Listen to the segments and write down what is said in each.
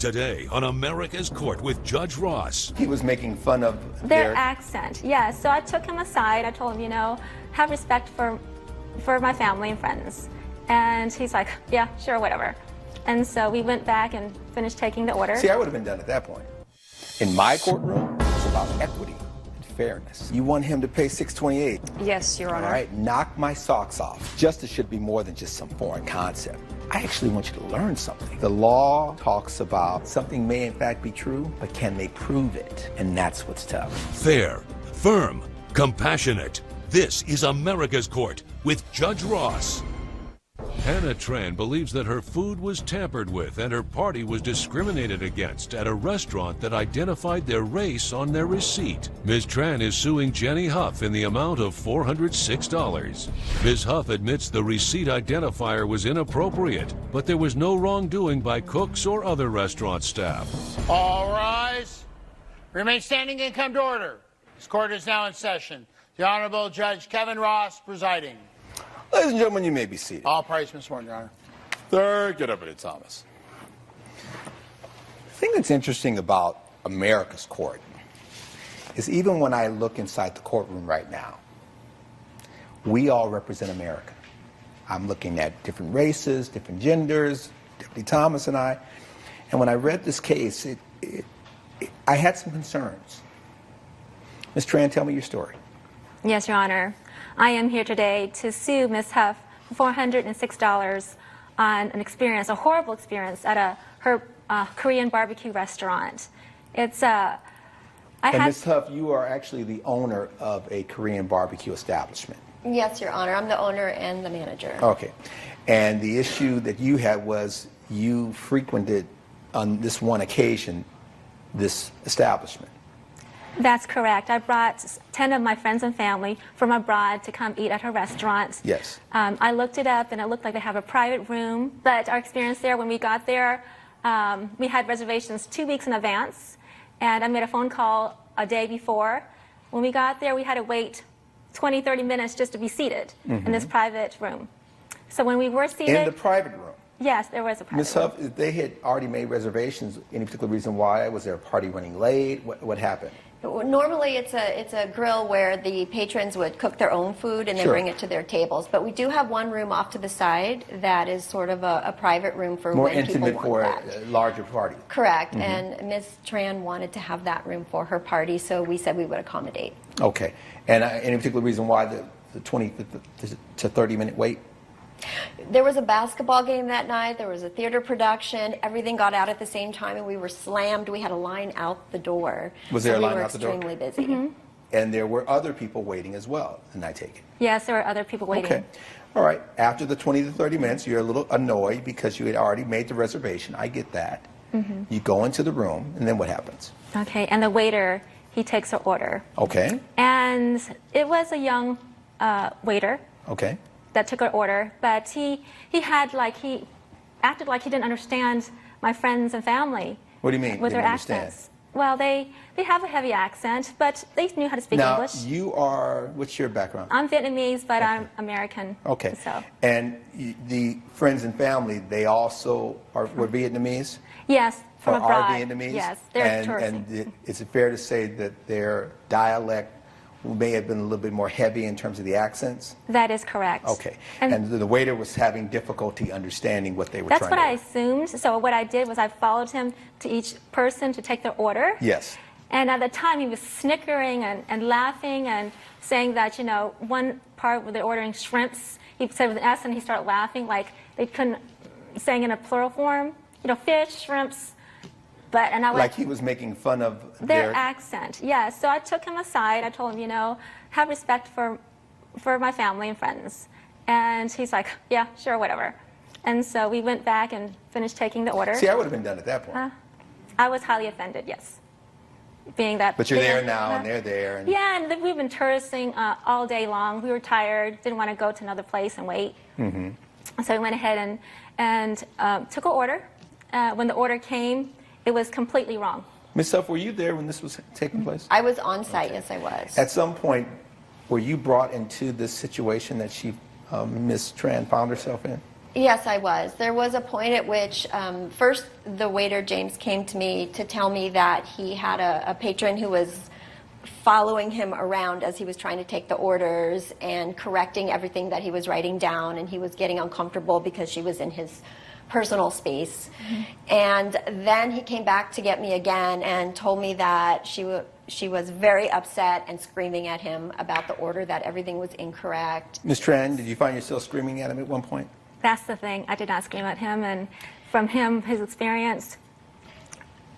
Today on America's Court with Judge Ross. He was making fun of their accent. Yes, so I took him aside. I told him, have respect for my family and friends. And he's like, yeah, sure, whatever. And so we went back and finished taking the order. See, I would have been done at that point. In my courtroom, it's about equity and fairness. You want him to pay $628. Yes, Your Honor. All right, knock my socks off. Justice should be more than just some foreign concept. I actually want you to learn something. The law talks about something may in fact be true, but can they prove it? And that's what's tough. Fair, firm, compassionate. This is America's Court with Judge Ross. Hannah Tran believes that her food was tampered with and her party was discriminated against at a restaurant that identified their race on their receipt. Ms. Tran is suing Jenny Huff in the amount of $406. Ms. Huff admits the receipt identifier was inappropriate, but there was no wrongdoing by cooks or other restaurant staff. All rise. Remain standing and come to order. This court is now in session. The Honorable Judge Kevin Ross presiding. Ladies and gentlemen, you may be seated. All parties been sworn, Your Honor. Third, get up at it, Thomas. The thing that's interesting about America's court is even when I look inside the courtroom right now, we all represent America. I'm looking at different races, different genders, Deputy Thomas and I. And when I read this case, I had some concerns. Ms. Tran, tell me your story. Yes, Your Honor. I am here today to sue Ms. Huff for $406 on an experience, a horrible experience at her Korean barbecue restaurant. Ms. Huff, you are actually the owner of a Korean barbecue establishment. Yes, Your Honor. I'm the owner and the manager. Okay. And the issue that you had was you frequented on this one occasion this establishment. That's correct. I brought 10 of my friends and family from abroad to come eat at her restaurant. Yes. I looked it up, and it looked like they have a private room. But our experience there, when we got there, we had reservations 2 weeks in advance, and I made a phone call a day before. When we got there, we had to wait 20, 30 minutes just to be seated in this private room. So when we were seated... In the private room? Yes, there was a private Ms. Huff, if they had already made reservations, any particular reason why? Was there a party running late? What happened? Normally, it's a grill where the patrons would cook their own food and then bring it to their tables. But we do have one room off to the side that is sort of a private room for more when people intimate want for that. a larger party. Correct. And Ms. Tran wanted to have that room for her party, so we said we would accommodate. Okay. And any particular reason why the 20 to 30-minute wait? There was a basketball game that night. There was a theater production. Everything got out at the same time, and we were slammed. We had a line out the door. Was there a line out the door? We were extremely busy. And there were other people waiting as well, and I take it. Yes, there were other people waiting. Okay. All right. After the 20 to 30 minutes, you're a little annoyed because you had already made the reservation. I get that. You go into the room, and then what happens? Okay, and the waiter, he takes her order. Okay. And it was a young waiter. Okay. That took her order, but he acted like he didn't understand my friends and family. What do you mean? With their didn't understand? accents. Well, they have a heavy accent, but they knew how to speak English. Now, you are, what's your background? I'm Vietnamese, but I'm American. Okay. So. And the friends and family, they also were Vietnamese? Yes, from or abroad. are Vietnamese? Yes, they're tourists. And is it fair to say that their dialect may have been a little bit more heavy in terms of the accents? That is correct. Okay. And the waiter was having difficulty understanding what they were trying to do. That's what I assumed. So what I did was I followed him to each person to take their order. Yes. And at the time, he was snickering and laughing and saying that, one part where they're ordering shrimps, he said with an S, and he started laughing like they couldn't, saying in a plural form, fish, shrimps. Like he was making fun of their accent. Yes. So I took him aside. I told him, have respect for my family and friends. And he's like, yeah, sure, whatever. And so we went back and finished taking the order. See, I would have been done at that point. I was highly offended, yes. Being that. But you're there now, and they're there. And yeah, and we've been touristing all day long. We were tired, didn't want to go to another place and wait. So we went ahead and took an order. When the order came, it was completely wrong. Ms. Huff, were you there when this was taking place? I was on site, yes I was. At some point, were you brought into this situation that Ms. Tran found herself in? Yes, I was. There was a point at which first the waiter, James, came to me to tell me that he had a patron who was following him around as he was trying to take the orders and correcting everything that he was writing down, and he was getting uncomfortable because she was in his personal space. And then he came back to get me again and told me that she was very upset and screaming at him about the order, that everything was incorrect. Ms. Tran, did you find yourself screaming at him at one point? That's the thing. I did not scream at him, and from him, his experience,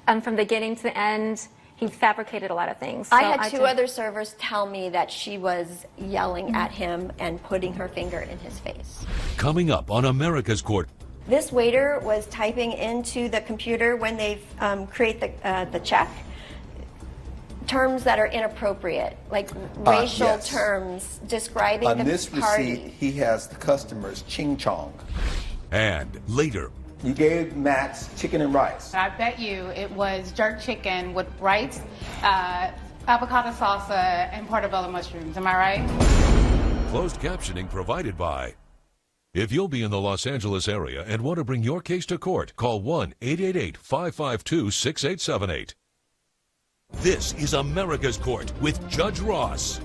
from the beginning to the end, he fabricated a lot of things. So I had two other servers tell me that she was yelling at him and putting her finger in his face. Coming up on America's Court. This waiter was typing into the computer when they create the check terms that are inappropriate, like racial yes. terms describing On the this party. receipt, he has the customer's ching chong. And later, You gave Max chicken and rice. I bet you it was jerk chicken with rice, avocado salsa, and portobello mushrooms. Am I right? closed captioning provided by. If you'll be in the Los Angeles area and want to bring your case to court, call 1-888-552-6878. This is America's Court with Judge Ross.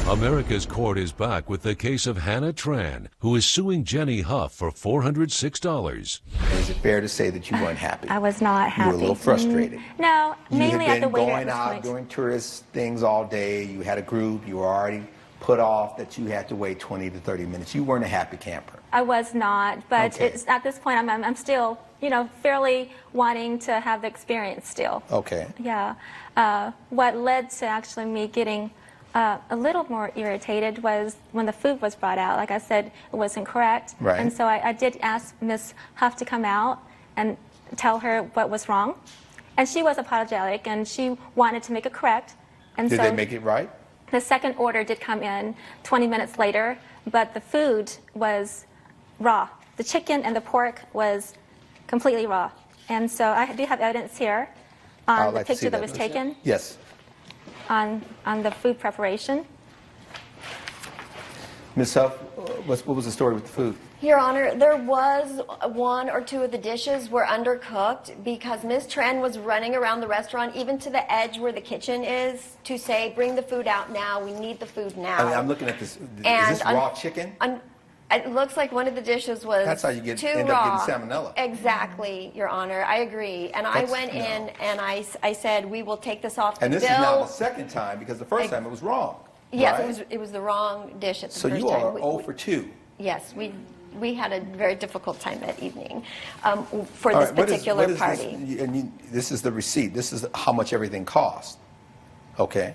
America's Court is back with the case of Hannah Tran, who is suing Jenny Huff for $406. And is it fair to say that you weren't happy? I was not happy. You were a little frustrated. No, mainly You at the had been waiter going at this out point. doing tourist things all day. You had a group. You were already put off that you had to wait 20 to 30 minutes. You weren't a happy camper. I was not, but Okay. it's at this point I'm still, fairly wanting to have the experience still. Okay. Yeah. What led to actually me getting a little more irritated was when the food was brought out. Like I said, it wasn't correct. Right. And so I did ask Miss Huff to come out and tell her what was wrong. And she was apologetic, and she wanted to make it correct. And Did so they make it right? the second order did come in 20 minutes later, but the food was raw. The chicken and the pork was completely raw. And so I do have evidence here on I'd the like to see picture that was taken Yes. on the food preparation. Ms. Huff, what was the story with the food? Your Honor, there was one or two of the dishes were undercooked because Ms. Tran was running around the restaurant, even to the edge where the kitchen is, to say, bring the food out now, we need the food now. I mean, I'm looking at this. Is And this raw chicken? It looks like one of the dishes was That's how you too end raw. up getting salmonella. Exactly, Your Honor, I agree. And I went in and I said, we will take this off the And this bill. is now the second time because the first time it was wrong. Yes, right? it was the wrong dish at the So first you time. are 0 for 2. Yes, we had a very difficult time that evening for All this right, particular what is party. This is the receipt. This is how much everything cost. Okay.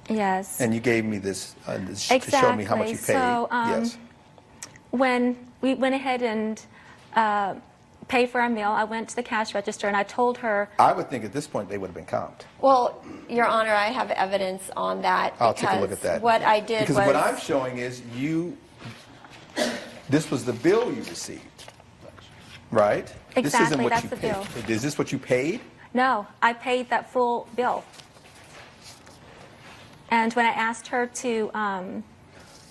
Yes. And you gave me this to show me how much you paid. So, yes. when we went ahead and paid for our meal, I went to the cash register and I told her. I would think at this point they would have been comped. Well, Your Honor, I have evidence on that. I'll take a look at that. What I did because was. what I'm showing is this was the bill you received, right? Exactly, This isn't what that's you the paid. bill. Is this what you paid? No, I paid that full bill. And when I asked her to,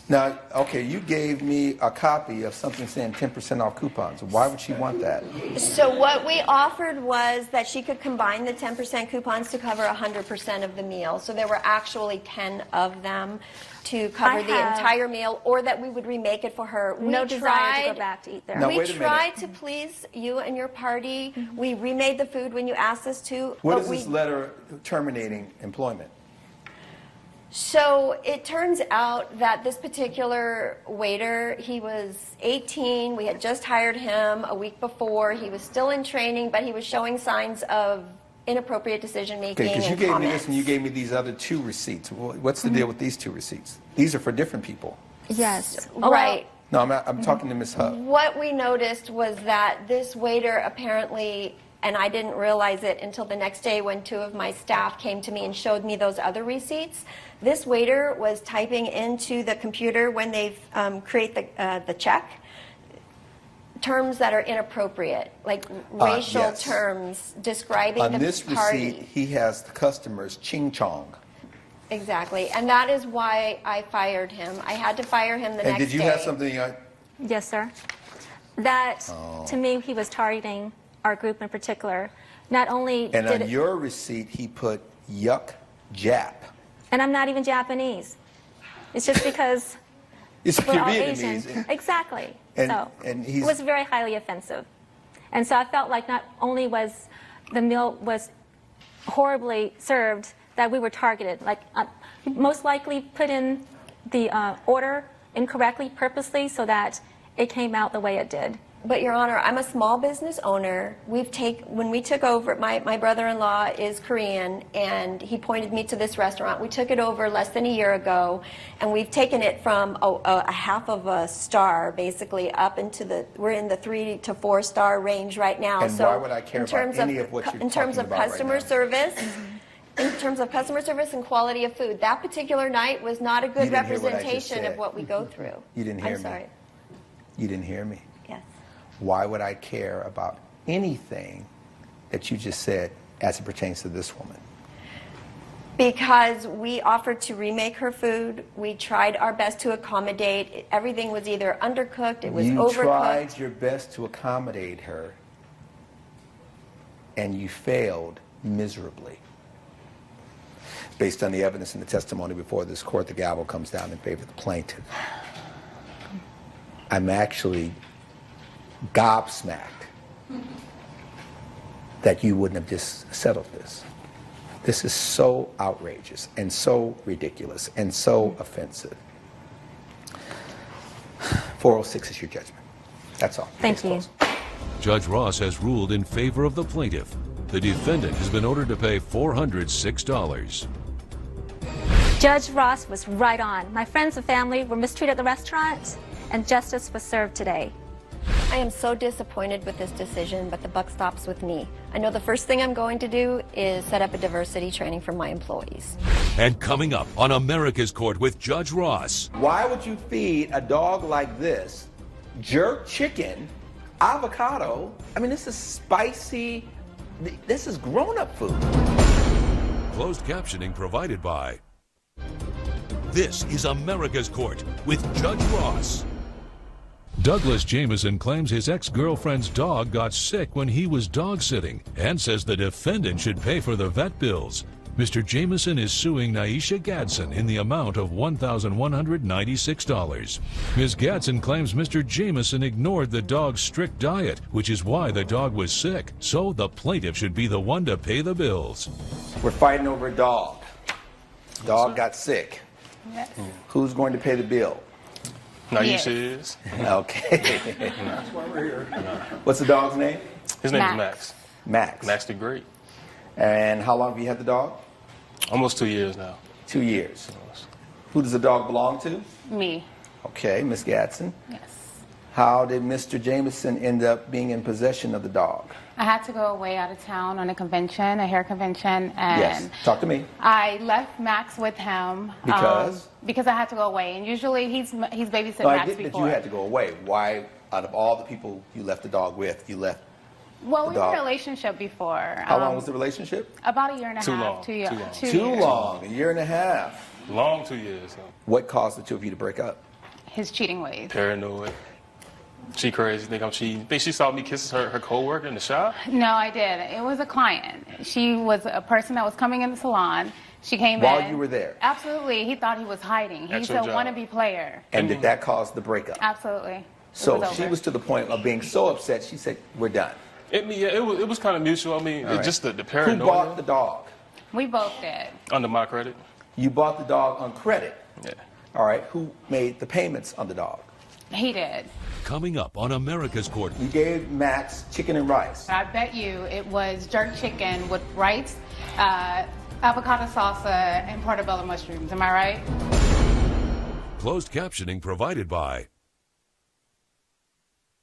Now, okay, you gave me a copy of something saying 10% off coupons. Why would she want that? So what we offered was that she could combine the 10% coupons to cover 100% of the meal. So there were actually 10 of them to cover the have entire meal, or that we would remake it for her. no desire to go back to eat there. No. We wait a minute. tried to please you and your party. We remade the food when you asked us to. What but is this letter terminating employment? So it turns out that this particular waiter, he was 18. We had just hired him a week before. He was still in training, but he was showing signs of inappropriate decision making. Okay, because you and gave me comments. this and you gave me these other 2 receipts. What's the deal with these 2 receipts? These are for different people. yes. Right. No, I'm talking to Ms. Huff. What we noticed was that this waiter apparently, and I didn't realize it until the next day when 2 of my staff came to me and showed me those other receipts. This waiter was typing into the computer when they create the check terms that are inappropriate, like racial yes. terms describing On the this party. receipt, he has the customer's ching chong. Exactly, and that is why I fired him. I had to fire him the And next day. did you have something? Yes, sir. that, to me, he was targeting our group in particular. Not only And did on your receipt, he put yuck Jap. and I'm not even Japanese. It's just because It's we're you're all Asian. Vietnamese. Exactly. And- So and it he's- was very highly offensive. And so I felt like not only was the meal was horribly served, that we were targeted. Like he most likely put in the order incorrectly, purposely, so that it came out the way it did. But Your Honor, I'm a small business owner. When we took over, my brother-in-law is Korean, and he pointed me to this restaurant. We took it over less than a year ago, and we've taken it from a half of a star, basically, up into we're in the 3 to 4 star range right now. And so why would I care about any of what you're in terms talking of about right customer now? service? In terms of customer service and quality of food, that particular night was not a good You didn't hear what I just representation of said. what we go through. You didn't hear I'm me. sorry. You didn't hear me. Yes. Why would I care about anything that you just said as it pertains to this woman? Because we offered to remake her food. We tried our best to accommodate. Everything was either undercooked, it was You overcooked. tried your best to accommodate her, and you failed miserably. Based on the evidence and the testimony before this court, the gavel comes down in favor of the plaintiff. I'm actually gobsmacked that you wouldn't have just settled this. This is so outrageous and so ridiculous and so offensive. 406 is your judgment. That's all. Thank Case you. closed. Judge Ross has ruled in favor of the plaintiff. The defendant has been ordered to pay $406. Judge Ross was right on. My friends and family were mistreated at the restaurant, and justice was served today. I am so disappointed with this decision, but the buck stops with me. I know the first thing I'm going to do is set up a diversity training for my employees. And coming up on America's Court with Judge Ross. Why would you feed a dog like this jerk chicken, avocado? I mean, this is spicy. This is grown-up food. Closed captioning provided by. This is America's Court with Judge Ross. Douglas Jameson claims his ex-girlfriend's dog got sick when he was dog sitting and says the defendant should pay for the vet bills. Mr. Jameson is suing Naisha Gadsden in the amount of $1,196. Ms. Gadsden claims Mr. Jameson ignored the dog's strict diet, which is why the dog was sick. So the plaintiff should be the one to pay the bills. We're fighting over a dog. Dog got sick. Yes. Who's going to pay the bill? Naisha Yes. is. Okay. That's why we're here. What's the dog's name? His name Max. is Max. Max. Max the Great. And how long have you had the dog? Almost 2 years now. 2 years. Who does the dog belong to? Me. Okay, Miss Gadsden. Yes. How did Mr. Jameson end up being in possession of the dog? I had to go away out of town on a convention, a hair convention, and Yes. Talk to me. I left Max with him Because? because I had to go away, and usually he's babysitted No, I Max get that before. you had to go away. Why, out of all the people you left the dog with, you left? Well, the we were in dog. a relationship before. How long was the relationship? About a year and a Too half. long. 2 years. Too long. 2 Too years. long, a year and a half. Long 2 years. What caused the two of you to break up? His cheating ways. Paranoid. She crazy. Think I'm cheating. Think she saw me kissing her coworker in the shop. No, I did. It was a client. She was a person that was coming in the salon. She came While in. you were there? Absolutely. He thought he was hiding. He's Extra a job. wannabe player. And did that cause the breakup? Absolutely. It So was she over. was to the point of being so upset, she said, we're done. It was kind of mutual. I mean, All right. just the Who paranoia. bought the dog? We both did. Under my credit. You bought the dog on credit. Yeah. All right. Who made the payments on the dog? He did. Coming up on America's Court. You gave Max chicken and rice. I bet you it was jerk chicken with rice, avocado salsa, and portobello mushrooms. Am I right? Closed captioning provided by.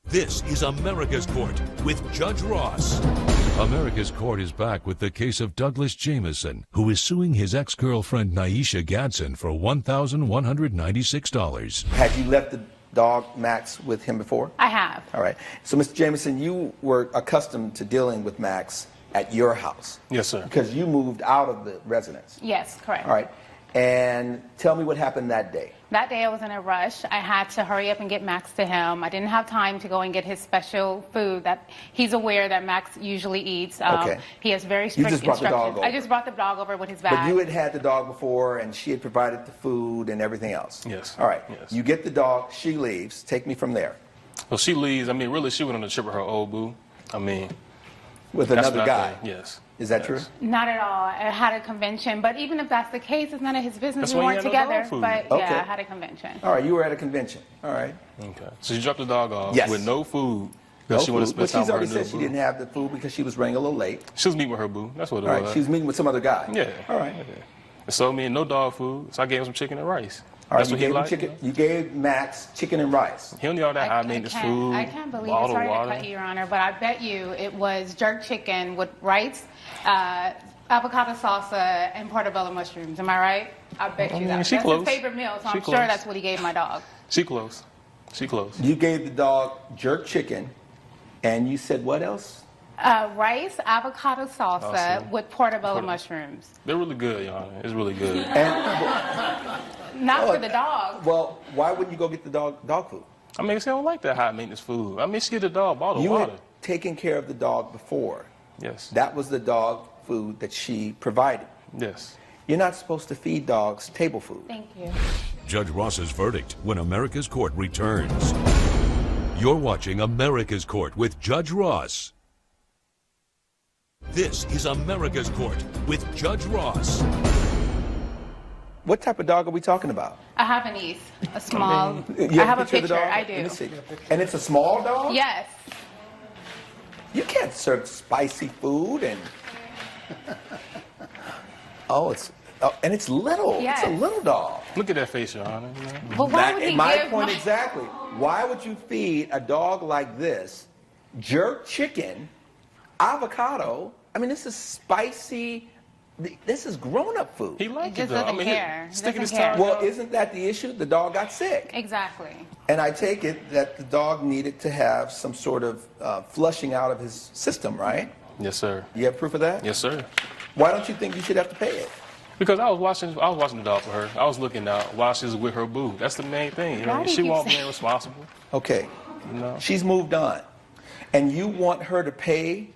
This is America's Court with Judge Ross. America's Court is back with the case of Douglas Jameson, who is suing his ex-girlfriend Naisha Gadsden for $1,196. Had you left the dog, Max, with him before? I have. All right. So, Mr. Jameson, you were accustomed to dealing with Max at your house. Yes, sir. Because you moved out of the residence. Yes, correct. All right. And tell me what happened that day. That day I was in a rush. I had to hurry up and get Max to him. I didn't have time to go and get his special food that he's aware that Max usually eats. Okay. He has very strict just brought the instructions. dog over. I just brought the dog over with his bag. But you had had the dog before, and she had provided the food and everything else. Yes. All right. Yes. You get the dog. She leaves. Take me from there. Well, she leaves. I mean, really, she went on a trip with her old boo. I mean, With that's another what I guy. think. Yes. Is that Yes. true? Not at all. I had a convention, but even if that's the case, it's none of his business. That's We why you weren't had no together, dog food. but Okay. yeah, I had a convention. All right. You were at a convention. All right. Okay. So you dropped the dog off Yes. with no food No because she wanted to food. But spend she's time already with her said new she boo. didn't have the food because she was running a little late. She was meeting with her boo. That's what it All right. was. She was meeting with some other guy. Yeah. All right. Yeah. And so, I mean, no dog food. So I gave him some chicken and rice. All right. That's You what he gave, him liked. chicken, you gave Max chicken and rice. He don't need all that high maintenance food. I can't believe it. bottled Sorry water. to cut you, Your Honor, but I bet you it was jerk chicken with rice, avocado salsa, and portobello mushrooms. Am I right? I bet you that. she That's close. his favorite meal, so She I'm sure close. that's what he gave my dog. She close. She close. You gave the dog jerk chicken, and you said what else? Rice, avocado salsa Awesome. with portobello mushrooms. They're really good, Your Honor. It's really good. And Not for the dog. well, why wouldn't you go get the dog food? I mean, she don't like that high maintenance food. I mean, she get the dog bottled You water. had taken care of the dog before. Yes. That was the dog food that she provided. Yes. You're not supposed to feed dogs table food. Thank you. Judge Ross's verdict when America's Court returns. You're watching America's Court with Judge Ross. This is America's Court with Judge Ross. What type of dog are we talking about? I have a niece, a small. You I have a of the picture. dog? I Let me do. see. And it's a small dog? Yes. You can't serve spicy food and. And it's little. Yes. It's a little dog. Look at that face, Your Honor. You know? But why would he my give point my... exactly. Why would you feed a dog like this jerk chicken, avocado? I mean, this is spicy. This is grown-up food. He liked He it just though. doesn't I mean, care. sticking his Doesn't care. tongue Well, out. isn't that the issue? The dog got sick. Exactly. And I take it that the dog needed to have some sort of flushing out of his system, right? Yes, sir. You have proof of that? Yes, sir. Why don't you think you should have to pay it? Because I was watching the dog for her. I was looking out while she was with her boo. That's the main thing. You Why know, do she you won't say- be responsible. Okay. You know. She's moved on. And you want her to pay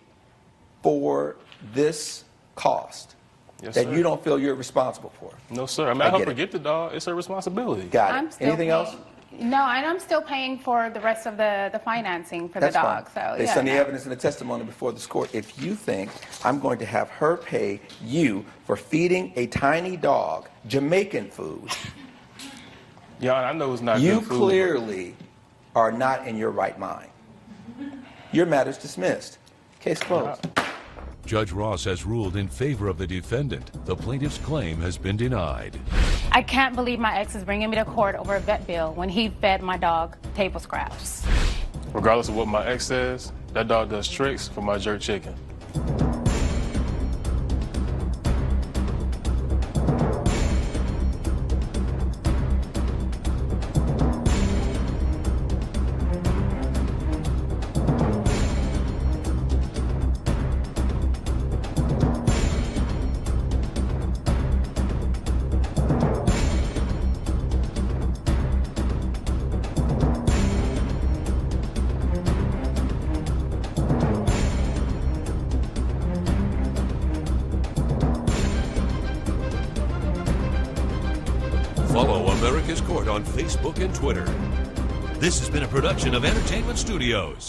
for this cost Yes, that sir. you don't feel you're responsible for. No, sir. I mean, I I help get her it. get the dog. It's her responsibility. Got I'm it. still Anything else? paying- No, and I'm still paying for the rest of the financing for That's the dog. fine. So Based yeah, on the no. evidence and the testimony before this court, if you think I'm going to have her pay you for feeding a tiny dog Jamaican food, Yeah, I know it's not you good food. clearly are not in your right mind. Your matter's dismissed. Case closed. Judge Ross has ruled in favor of the defendant. The plaintiff's claim has been denied. I can't believe my ex is bringing me to court over a vet bill when he fed my dog table scraps. Regardless of what my ex says, that dog does tricks for my jerk chicken. Follow America's Court on Facebook and Twitter. This has been a production of Entertainment Studios.